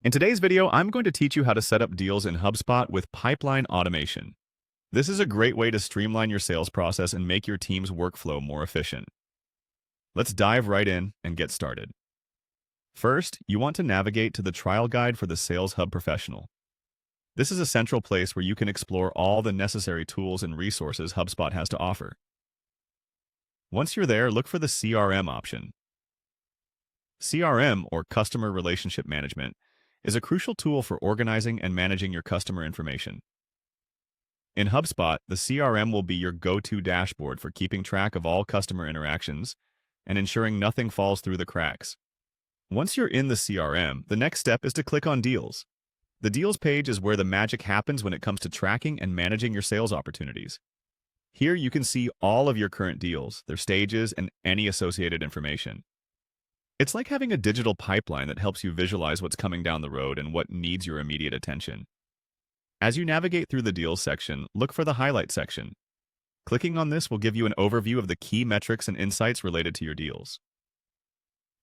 In today's video, I'm going to teach you how to set up deals in HubSpot with pipeline automation. This is a great way to streamline your sales process and make your team's workflow more efficient. Let's dive right in and get started. First, you want to navigate to the trial guide for the Sales Hub Professional. This is a central place where you can explore all the necessary tools and resources HubSpot has to offer. Once you're there, look for the CRM option. CRM, or Customer Relationship Management, is a crucial tool for organizing and managing your customer information. In HubSpot, the CRM will be your go-to dashboard for keeping track of all customer interactions and ensuring nothing falls through the cracks. Once you're in the CRM, the next step is to click on Deals. The Deals page is where the magic happens when it comes to tracking and managing your sales opportunities. Here you can see all of your current deals, their stages, and any associated information. It's like having a digital pipeline that helps you visualize what's coming down the road and what needs your immediate attention. As you navigate through the Deals section, look for the Highlight section. Clicking on this will give you an overview of the key metrics and insights related to your deals.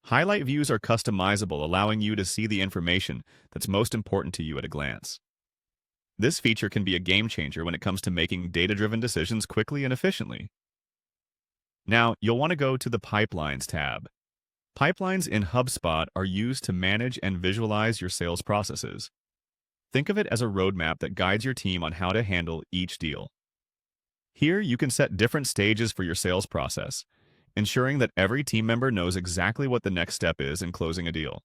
Highlight views are customizable, allowing you to see the information that's most important to you at a glance. This feature can be a game changer when it comes to making data-driven decisions quickly and efficiently. Now, you'll want to go to the Pipelines tab. Pipelines in HubSpot are used to manage and visualize your sales processes. Think of it as a roadmap that guides your team on how to handle each deal. Here, you can set different stages for your sales process, ensuring that every team member knows exactly what the next step is in closing a deal.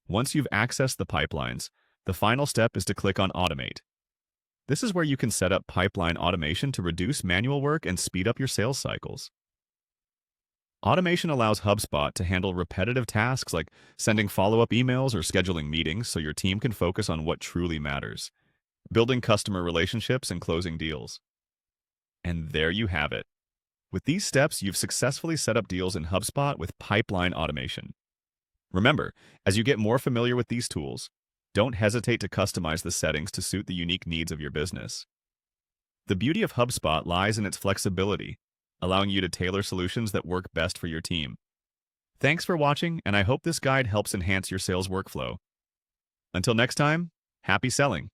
Once you've accessed the pipelines, the final step is to click on Automate. This is where you can set up pipeline automation to reduce manual work and speed up your sales cycles. Automation allows HubSpot to handle repetitive tasks like sending follow-up emails or scheduling meetings so your team can focus on what truly matters, building customer relationships and closing deals. And there you have it. With these steps, you've successfully set up deals in HubSpot with pipeline automation. Remember, as you get more familiar with these tools, don't hesitate to customize the settings to suit the unique needs of your business. The beauty of HubSpot lies in its flexibility, allowing you to tailor solutions that work best for your team. Thanks for watching, and I hope this guide helps enhance your sales workflow. Until next time, happy selling!